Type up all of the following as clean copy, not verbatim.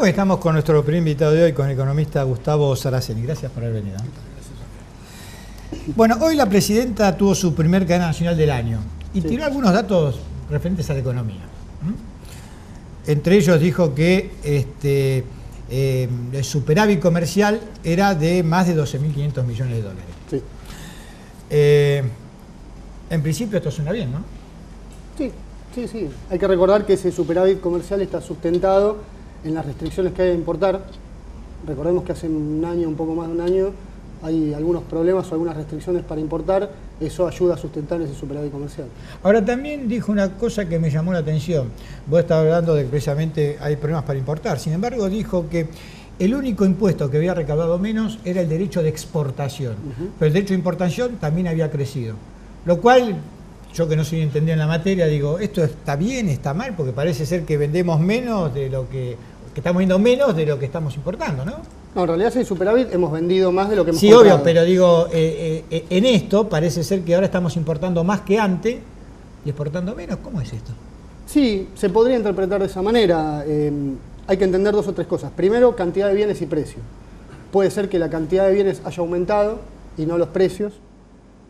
Hoy estamos con nuestro primer invitado de hoy, con el economista Gustavo Saraceni. Gracias por haber venido. Bueno, hoy la presidenta tuvo su primer cadena nacional del año y tiró algunos datos referentes a la economía. Entre ellos dijo que el superávit comercial era de más de 12.500 millones de dólares. Sí. En principio esto suena bien, ¿no? Sí. Hay que recordar que ese superávit comercial está sustentado en las restricciones que hay a importar. Recordemos que hace un año, un poco más de un año, hay algunos problemas o algunas restricciones para importar. Eso ayuda a sustentar ese superávit comercial. Ahora también dijo una cosa que me llamó la atención. Vos estabas hablando de que precisamente hay problemas para importar. Sin embargo, dijo que el único impuesto que había recaudado menos era el derecho de exportación. Pero el derecho de importación también había crecido. Lo cual, yo que no soy entendido en la materia, digo, ¿esto está bien, está mal? Porque parece ser que vendemos menos de lo que estamos vendiendo menos de lo que estamos importando, ¿no? No, en realidad si hay superávit hemos vendido más de lo que hemos Sí, comprado. obvio, pero digo, en esto parece ser que ahora estamos importando más que antes y exportando menos. ¿Cómo es esto? Sí, se podría interpretar de esa manera. Hay que entender dos o tres cosas. Primero, cantidad de bienes y precio. Puede ser que la cantidad de bienes haya aumentado y no los precios,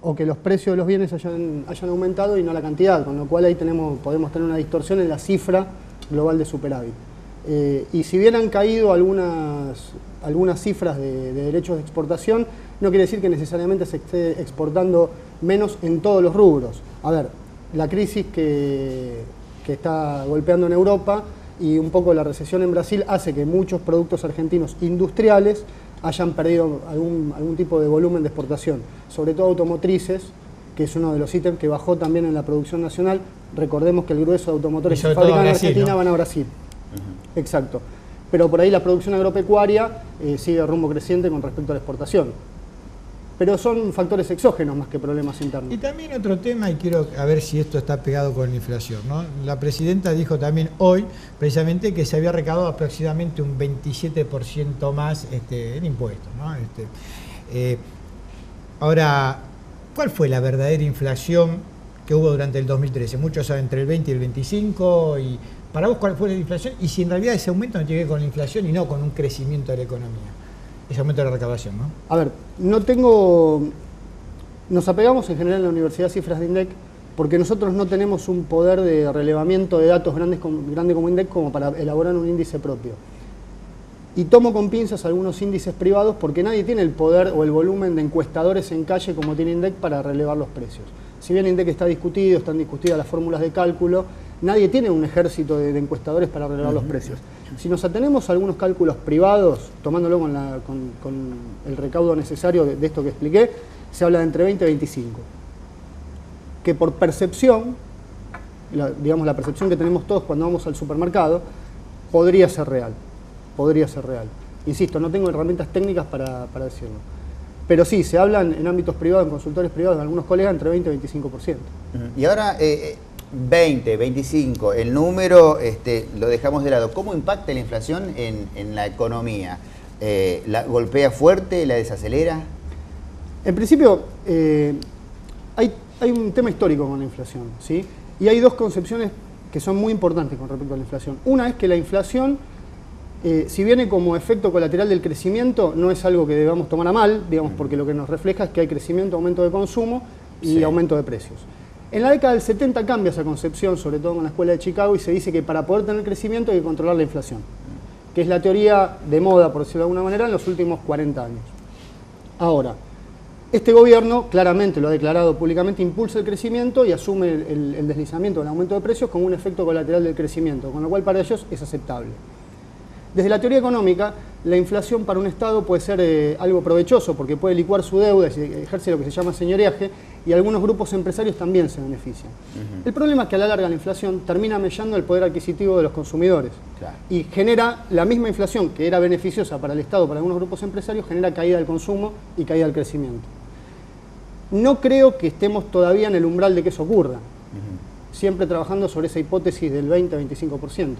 o que los precios de los bienes hayan aumentado y no la cantidad, con lo cual ahí podemos tener una distorsión en la cifra global de superávit. Y si bien han caído algunas cifras de derechos de exportación, no quiere decir que necesariamente se esté exportando menos en todos los rubros. A ver, la crisis que está golpeando en Europa y un poco la recesión en Brasil hace que muchos productos argentinos industriales hayan perdido algún tipo de volumen de exportación, sobre todo automotrices, que es uno de los ítems que bajó también en la producción nacional. Recordemos que el grueso de automotores que se fabrican en Argentina, ¿no?, van a Brasil. Exacto. Pero por ahí la producción agropecuaria sigue rumbo creciente con respecto a la exportación. Pero son factores exógenos más que problemas internos. Y también otro tema, y quiero a ver si esto está pegado con la inflación, ¿no? La presidenta dijo también hoy, precisamente, que se había recaudado aproximadamente un 27% más en impuestos, ¿no? Ahora, ¿cuál fue la verdadera inflación que hubo durante el 2013? Muchos saben entre el 20 y el 25, y para vos, ¿cuál fue la inflación? Y si en realidad ese aumento no tiene que ver con la inflación y no con un crecimiento de la economía. Ese aumento de la recaudación, ¿no? A ver, nos apegamos en general en la Universidad a cifras de INDEC porque nosotros no tenemos un poder de relevamiento de datos grande como INDEC como para elaborar un índice propio. Y tomo con pinzas algunos índices privados porque nadie tiene el poder o el volumen de encuestadores en calle como tiene INDEC para relevar los precios. Si bien INDEC están discutidas las fórmulas de cálculo, nadie tiene un ejército de encuestadores para relevar los precios. Si nos atenemos a algunos cálculos privados, tomándolo con el recaudo necesario de esto que expliqué, se habla de entre 20 y 25. Que por percepción, digamos la percepción que tenemos todos cuando vamos al supermercado, podría ser real. Insisto, no tengo herramientas técnicas para decirlo. Pero sí, se hablan en ámbitos privados, en consultores privados de algunos colegas, entre 20 y 25%. Y ahora, 20, 25, el número lo dejamos de lado. ¿Cómo impacta la inflación en la economía? ¿La golpea fuerte? ¿La desacelera? En principio, hay un tema histórico con la inflación, ¿sí? Y hay dos concepciones que son muy importantes con respecto a la inflación. Una es que la inflación, si viene como efecto colateral del crecimiento, no es algo que debamos tomar a mal, digamos, porque lo que nos refleja es que hay crecimiento, aumento de consumo y aumento de precios. En la década del 70 cambia esa concepción, sobre todo con la Escuela de Chicago, y se dice que para poder tener crecimiento hay que controlar la inflación, que es la teoría de moda, por decirlo de alguna manera, en los últimos 40 años. Ahora, este gobierno claramente lo ha declarado públicamente, impulsa el crecimiento y asume el deslizamiento del aumento de precios como un efecto colateral del crecimiento, con lo cual para ellos es aceptable. Desde la teoría económica, la inflación para un Estado puede ser algo provechoso porque puede licuar su deuda y ejerce lo que se llama señoreaje, y algunos grupos empresarios también se benefician. El problema es que a la larga la inflación termina mellando el poder adquisitivo de los consumidores. Claro. Y genera la misma inflación que era beneficiosa para el Estado, para algunos grupos empresarios, genera caída del consumo y caída del crecimiento. No creo que estemos todavía en el umbral de que eso ocurra. Siempre trabajando sobre esa hipótesis del 20-25%.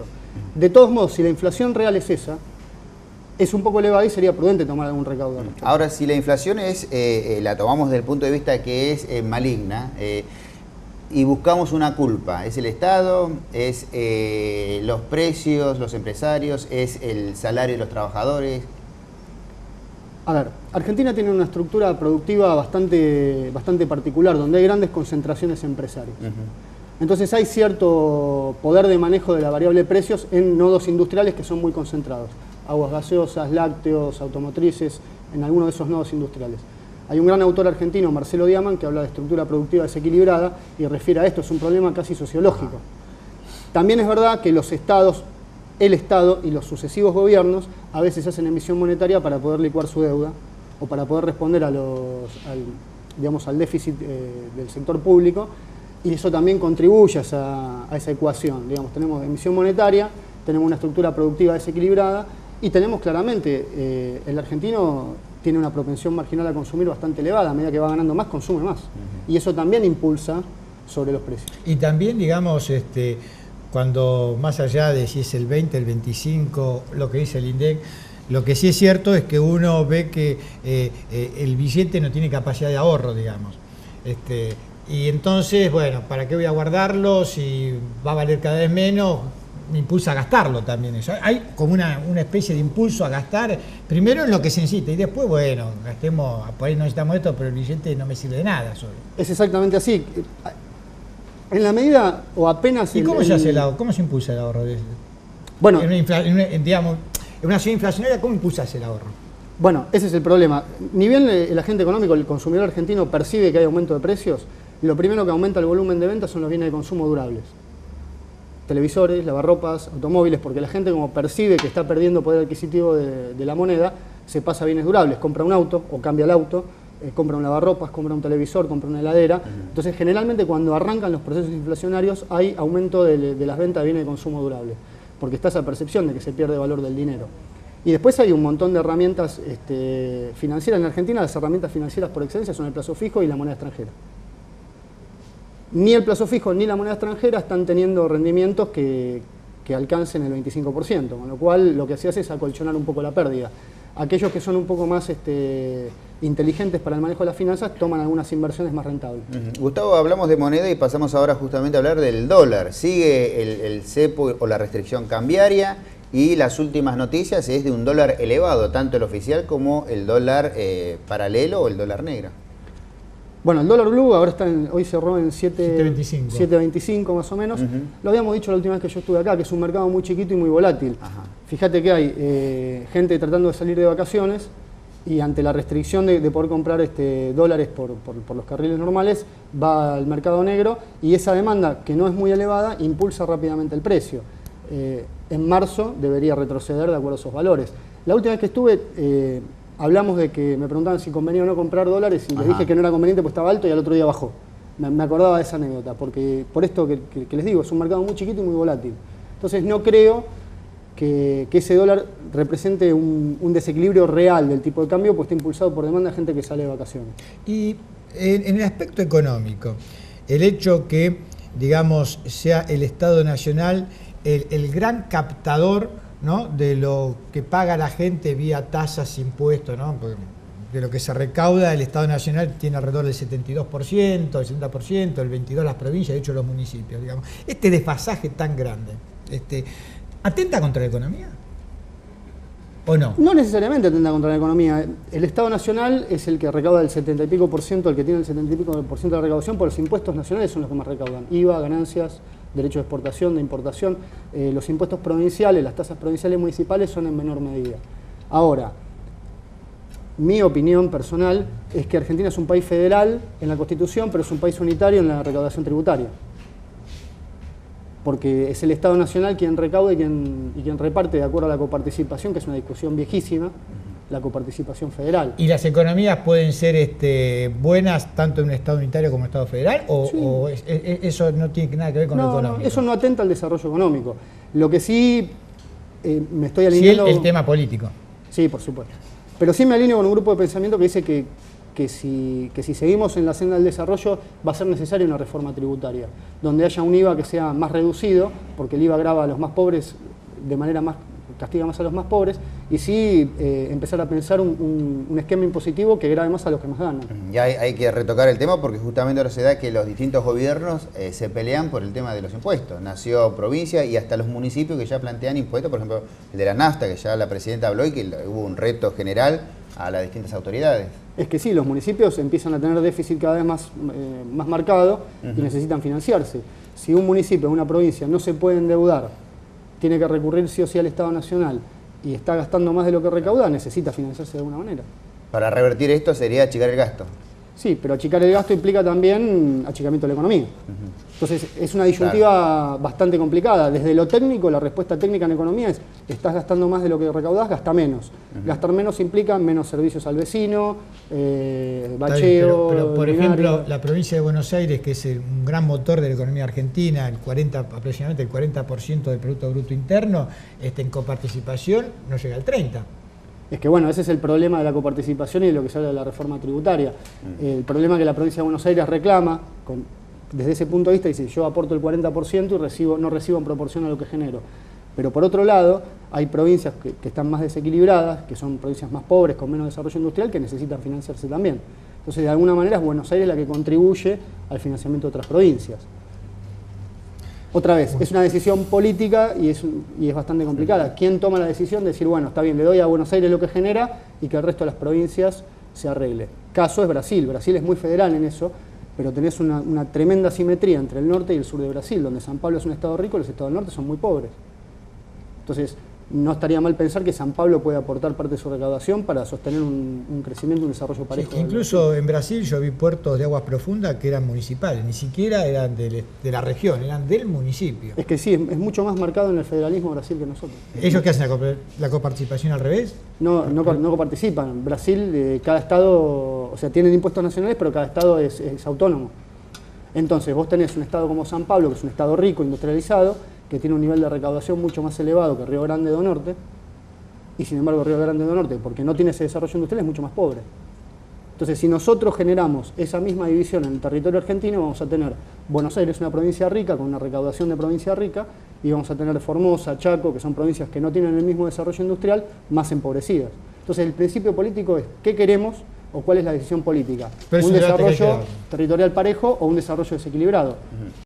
De todos modos, si la inflación real es esa, es un poco elevada y sería prudente tomar algún recaudo. Ahora, si la inflación la tomamos desde el punto de vista que es maligna, y buscamos una culpa. ¿Es el Estado? ¿Es los precios, los empresarios? ¿Es el salario de los trabajadores? A ver, Argentina tiene una estructura productiva bastante particular, donde hay grandes concentraciones empresarias. Entonces hay cierto poder de manejo de la variable de precios en nodos industriales que son muy concentrados. Aguas gaseosas, lácteos, automotrices, en algunos de esos nodos industriales. Hay un gran autor argentino, Marcelo Diamant, que habla de estructura productiva desequilibrada y refiere a esto, es un problema casi sociológico. También es verdad que los estados, el Estado y los sucesivos gobiernos a veces hacen emisión monetaria para poder licuar su deuda o para poder responder al déficit del sector público, y eso también contribuye a esa ecuación. Digamos, tenemos emisión monetaria, tenemos una estructura productiva desequilibrada y tenemos claramente, el argentino tiene una propensión marginal a consumir bastante elevada. A medida que va ganando más, consume más. Y eso también impulsa sobre los precios. Y también, digamos, cuando más allá de si es el 20, el 25, lo que dice el INDEC, lo que sí es cierto es que uno ve que el billete no tiene capacidad de ahorro, digamos. Y entonces, bueno, ¿para qué voy a guardarlo si va a valer cada vez menos? Me impulsa a gastarlo también eso. Hay como una especie de impulso a gastar, primero en lo que se necesita y después, bueno, gastemos, por ahí no necesitamos esto, pero el billete no me sirve de nada solo. Es exactamente así. En la medida o apenas... ¿Y cómo se hace el ahorro? ¿Cómo se impulsa el ahorro? Bueno, digamos, en una ciudad inflacionaria, ¿cómo impulsas el ahorro? Bueno, ese es el problema. Ni bien el agente económico, el consumidor argentino, percibe que hay aumento de precios, lo primero que aumenta el volumen de ventas son los bienes de consumo durables. Televisores, lavarropas, automóviles, porque la gente, como percibe que está perdiendo poder adquisitivo de la moneda, se pasa a bienes durables, compra un auto o cambia el auto, compra un lavarropas, compra un televisor, compra una heladera. Entonces, generalmente cuando arrancan los procesos inflacionarios hay aumento de las ventas de bienes de consumo durable, porque está esa percepción de que se pierde valor del dinero. Y después hay un montón de herramientas financieras. En Argentina las herramientas financieras por excelencia son el plazo fijo y la moneda extranjera. Ni el plazo fijo ni la moneda extranjera están teniendo rendimientos que alcancen el 25%, con lo cual lo que se hace es acolchonar un poco la pérdida. Aquellos que son un poco más inteligentes para el manejo de las finanzas toman algunas inversiones más rentables. Gustavo, hablamos de moneda y pasamos ahora justamente a hablar del dólar. Sigue el cepo o la restricción cambiaria y las últimas noticias es de un dólar elevado, tanto el oficial como el dólar paralelo o el dólar negro. Bueno, el dólar blue ahora hoy cerró en 7.25 más o menos. Lo habíamos dicho la última vez que yo estuve acá, que es un mercado muy chiquito y muy volátil. Fíjate que hay gente tratando de salir de vacaciones y ante la restricción de poder comprar dólares por los carriles normales, va al mercado negro y esa demanda, que no es muy elevada, impulsa rápidamente el precio. En marzo debería retroceder de acuerdo a esos valores. La última vez que estuve... hablamos de que me preguntaban si convenía o no comprar dólares y les dije que no era conveniente porque estaba alto y al otro día bajó. Me acordaba de esa anécdota, porque por esto que les digo, es un mercado muy chiquito y muy volátil. Entonces no creo que ese dólar represente un desequilibrio real del tipo de cambio, pues está impulsado por demanda de gente que sale de vacaciones. Y en el aspecto económico, el hecho que, digamos, sea el Estado Nacional el gran captador, ¿no?, de lo que paga la gente vía tasas, impuestos, ¿no? Porque de lo que se recauda, el Estado Nacional tiene alrededor del 72%, el 60%, el 22% las provincias, de hecho los municipios, digamos. Este desfasaje tan grande, ¿atenta contra la economía? ¿O no? No necesariamente atenta contra la economía. El Estado Nacional es el que recauda el 70 y pico por ciento, el que tiene el 70 y pico por ciento de la recaudación, por los impuestos nacionales son los que más recaudan. IVA, ganancias, derecho de exportación, de importación. Los impuestos provinciales, las tasas provinciales y municipales son en menor medida. Ahora, mi opinión personal es que Argentina es un país federal en la Constitución, pero es un país unitario en la recaudación tributaria. Porque es el Estado Nacional quien recauda y quien reparte de acuerdo a la coparticipación, que es una discusión viejísima, la coparticipación federal. ¿Y las economías pueden ser buenas tanto en un Estado unitario como en un Estado federal? ¿O eso no tiene nada que ver con lo económico? No, eso no atenta al desarrollo económico. Lo que sí me estoy alineando... Sí, el tema político. Sí, por supuesto. Pero sí me alineo con un grupo de pensamiento que dice que si seguimos en la senda del desarrollo va a ser necesaria una reforma tributaria, donde haya un IVA que sea más reducido, porque el IVA grava a los más pobres de manera más castiga más a los más pobres, y sí empezar a pensar un esquema impositivo que grave más a los que más ganan. Ya hay que retocar el tema porque justamente ahora se da que los distintos gobiernos se pelean por el tema de los impuestos. Nació provincia y hasta los municipios que ya plantean impuestos, por ejemplo el de la nafta, que ya la presidenta habló y que hubo un reto general a las distintas autoridades. Es que sí, los municipios empiezan a tener déficit cada vez más marcado y necesitan financiarse. Si un municipio o una provincia no se puede endeudar, tiene que recurrir sí o sí al Estado Nacional y está gastando más de lo que recauda, necesita financiarse de alguna manera. Para revertir esto sería achicar el gasto. Sí, pero achicar el gasto implica también achicamiento de la economía. Entonces es una disyuntiva bastante complicada. Desde lo técnico, la respuesta técnica en economía es: estás gastando más de lo que recaudás, gasta menos. Gastar menos implica menos servicios al vecino, bacheo. Pero por ejemplo, la provincia de Buenos Aires, que es un gran motor de la economía argentina, aproximadamente el 40% del Producto Bruto Interno, en coparticipación no llega al 30%. Es que bueno, ese es el problema de la coparticipación y de lo que se habla de la reforma tributaria. El problema que la provincia de Buenos Aires reclama, desde ese punto de vista, dice: yo aporto el 40% y no recibo en proporción a lo que genero. Pero por otro lado, hay provincias que están más desequilibradas, que son provincias más pobres, con menos desarrollo industrial, que necesitan financiarse también. Entonces, de alguna manera, es Buenos Aires la que contribuye al financiamiento de otras provincias. Otra vez, es una decisión política y es bastante complicada. ¿Quién toma la decisión de decir: bueno, está bien, le doy a Buenos Aires lo que genera y que el resto de las provincias se arregle? Caso es Brasil. Brasil es muy federal en eso, pero tenés una tremenda simetría entre el norte y el sur de Brasil, donde San Pablo es un estado rico y los estados del norte son muy pobres. Entonces, no estaría mal pensar que San Pablo puede aportar parte de su recaudación para sostener un crecimiento, un desarrollo parejo. Sí, incluso en Brasil yo vi puertos de aguas profundas que eran municipales, ni siquiera eran de la región, eran del municipio. Es que sí, es mucho más marcado en el federalismo Brasil que nosotros. ¿Ellos qué hacen, la coparticipación al revés? No coparticipan. Brasil, cada estado, o sea, tienen impuestos nacionales, pero cada estado es autónomo. Entonces, vos tenés un estado como San Pablo, que es un estado rico, industrializado, que tiene un nivel de recaudación mucho más elevado que Río Grande do Norte, y sin embargo Río Grande do Norte, porque no tiene ese desarrollo industrial, es mucho más pobre. Entonces, si nosotros generamos esa misma división en el territorio argentino, vamos a tener Buenos Aires, una provincia rica, con una recaudación de provincia rica, y vamos a tener Formosa, Chaco, que son provincias que no tienen el mismo desarrollo industrial, más empobrecidas. Entonces, el principio político es: ¿qué queremos o cuál es la decisión política? ¿Un desarrollo territorial parejo o un desarrollo desequilibrado?